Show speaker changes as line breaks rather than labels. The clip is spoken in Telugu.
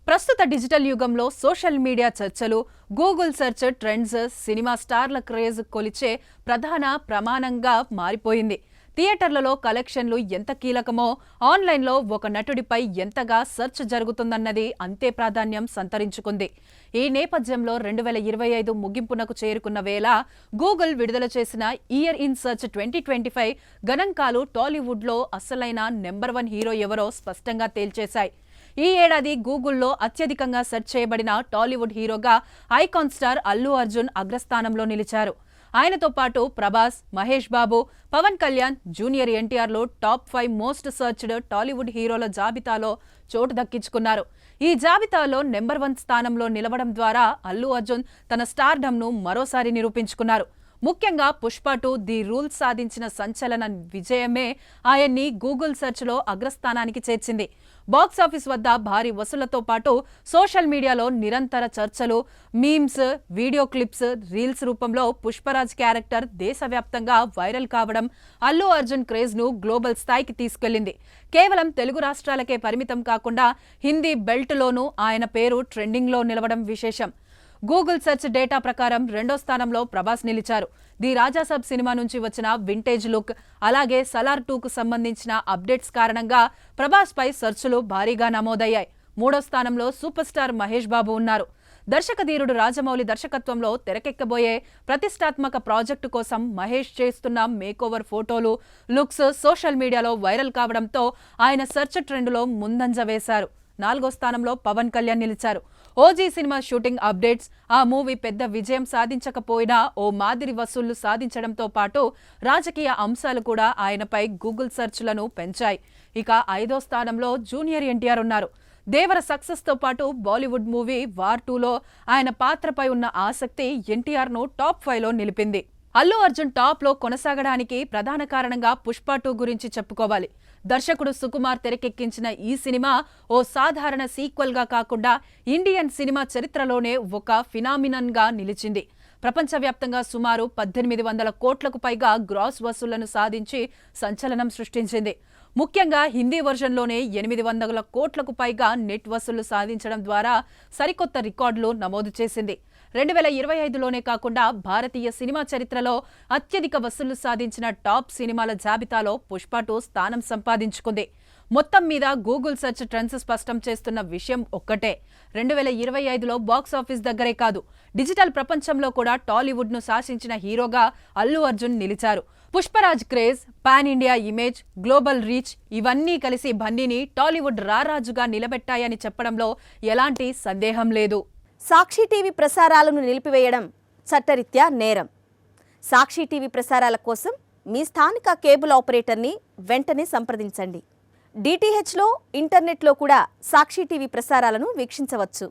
ప్రస్తుత డిజిటల్ యుగంలో సోషల్ మీడియా చర్చలు, గూగుల్ సెర్చ్ ట్రెండ్స్ సినిమా స్టార్ల క్రేజ్ కొలిచే ప్రధాన ప్రమాణంగా మారిపోయింది. థియేటర్లలో కలెక్షన్లు ఎంత కీలకమో ఆన్లైన్లో ఒక నటుడిపై ఎంతగా సెర్చ్ జరుగుతుందన్నది అంతే ప్రాధాన్యం సంతరించుకుంది. ఈ నేపథ్యంలో 2025 ముగింపునకు చేరుకున్న వేళ గూగుల్ విడుదల చేసిన ఇయర్ ఇన్ సెర్చ్ 2025 గణాంకాలు టాలీవుడ్లో అసలైన నెంబర్ 1 హీరో ఎవరో స్పష్టంగా తేల్చేశాయి. ఈ ఏడాది గూగుల్లో అత్యధికంగా సెర్చ్ చేయబడిన టాలీవుడ్ హీరోగా ఐకాన్ స్టార్ అల్లు అర్జున్ అగ్రస్థానంలో నిలిచారు. ఆయనతో పాటు ప్రభాస్, మహేష్ బాబు, పవన్ కళ్యాణ్, జూనియర్ ఎన్టీఆర్లు టాప్ 5 మోస్ట్ సర్చ్డ్ టాలీవుడ్ హీరోల జాబితాలో చోటు దక్కించుకున్నారు. ఈ జాబితాలో నెంబర్ 1 స్థానంలో నిలవడం ద్వారా అల్లు అర్జున్ తన స్టార్డమ్ను మరోసారి నిరూపించుకున్నారు. ముఖ్యంగా పుష్ప 2 ది రూల్స్ సాధించిన సంచలన విజయమే ఆయన్ని గూగుల్ సెర్చ్లో అగ్రస్థానానికి చేర్చింది. బాక్సాఫీస్ వద్ద భారీ వసూళ్లతో పాటు సోషల్ మీడియాలో నిరంతర చర్చలు, మీమ్స్, వీడియో క్లిప్స్, రీల్స్ రూపంలో పుష్పరాజ్ క్యారెక్టర్ దేశవ్యాప్తంగా వైరల్ కావడం అల్లు అర్జున్ క్రేజ్ను గ్లోబల్ స్థాయికి తీసుకెళ్లింది. కేవలం తెలుగు రాష్ట్రాలకే పరిమితం కాకుండా హిందీ బెల్ట్లోనూ ఆయన పేరు ట్రెండింగ్లో నిలవడం విశేషం. గూగుల్ సెర్చ్ డేటా ప్రకారం 2వ స్థానంలో ప్రభాస్ నిలిచారు. ది రాజాసాబ్ సినిమా నుంచి వచ్చిన వింటేజ్ లుక్, అలాగే సలార్ 2కు సంబంధించిన అప్డేట్స్ కారణంగా ప్రభాస్ పై సెర్చ్లు భారీగా నమోదయ్యాయి. 3వ స్థానంలో సూపర్ స్టార్ మహేష్ బాబు ఉన్నారు. దర్శకధీరుడు రాజమౌళి దర్శకత్వంలో తెరకెక్కబోయే ప్రతిష్టాత్మక ప్రాజెక్టు కోసం మహేష్ చేస్తున్న మేకోవర్ ఫోటోలు, లుక్స్ సోషల్ మీడియాలో వైరల్ కావడంతో ఆయన సెర్చ్ ట్రెండ్లో ముందంజ వేశారు. 4వ స్థానంలో పవన్ కళ్యాణ్ నిలిచారు. ఓజీ సినిమా షూటింగ్ అప్డేట్స్, ఆ మూవీ పెద్ద విజయం సాధించకపోయినా ఓ మాదిరి వసూళ్లు సాధించడంతో పాటు రాజకీయ అంశాలు కూడా ఆయనపై గూగుల్ సెర్చ్లను పెంచాయి. ఇక 5వ స్థానంలో జూనియర్ ఎన్టీఆర్ ఉన్నారు. దేవర సక్సెస్తో పాటు బాలీవుడ్ మూవీ వార్ 2లో ఆయన పాత్రపై ఉన్న ఆసక్తి ఎన్టీఆర్ను టాప్ 5లో నిలిపింది. అల్లు అర్జున్ టాప్లో కొనసాగడానికి ప్రధాన కారణంగా పుష్ప 2 గురించి చెప్పుకోవాలి. దర్శకుడు సుకుమార్ తెరకెక్కించిన ఈ సినిమా ఓ సాధారణ సీక్వెల్గా కాకుండా ఇండియన్ సినిమా చరిత్రలోనే ఒక ఫినామినన్గా నిలిచింది. ప్రపంచవ్యాప్తంగా సుమారు 1800 కోట్లకు పైగా గ్రాస్ వసూళ్లను సాధించి సంచలనం సృష్టించింది. ముఖ్యంగా హిందీ వర్జన్లోనే 800 కోట్లకు పైగా నెట్ వసూళ్లు సాధించడం ద్వారా సరికొత్త రికార్డులు నమోదు చేసింది. 2025లోనే కాకుండా భారతీయ సినిమా చరిత్రలో అత్యధిక వసూళ్లు సాధించిన టాప్ సినిమాల జాబితాలో పుష్ప 2 స్థానం సంపాదించుకుంది. మొత్తం మీద గూగుల్ సెర్చ్ ట్రెండ్స్ స్పష్టం చేస్తున్న విషయం ఒక్కటే, 2025లో బాక్సాఫీస్ దగ్గరే కాదు, డిజిటల్ ప్రపంచంలో కూడా టాలీవుడ్ను శాసించిన హీరోగా అల్లు అర్జున్ నిలిచారు. Pushparaj craze, pan India image, global reach ఇవన్నీ కలిసి బన్నీని టాలీవుడ్ రారాజుగా నిలబెట్టాయని చెప్పడంలో ఎలాంటి సందేహం లేదు.
సాక్షి టీవీ ప్రసారాలను నిలిపివేయడం చట్టరీత్యా నేరం. సాక్షి టీవీ ప్రసారాల కోసం మీ స్థానిక కేబుల్ ఆపరేటర్ని వెంటనే సంప్రదించండి. డిటిహెచ్లో, ఇంటర్నెట్లో కూడా సాక్షి టీవీ ప్రసారాలను వీక్షించవచ్చు.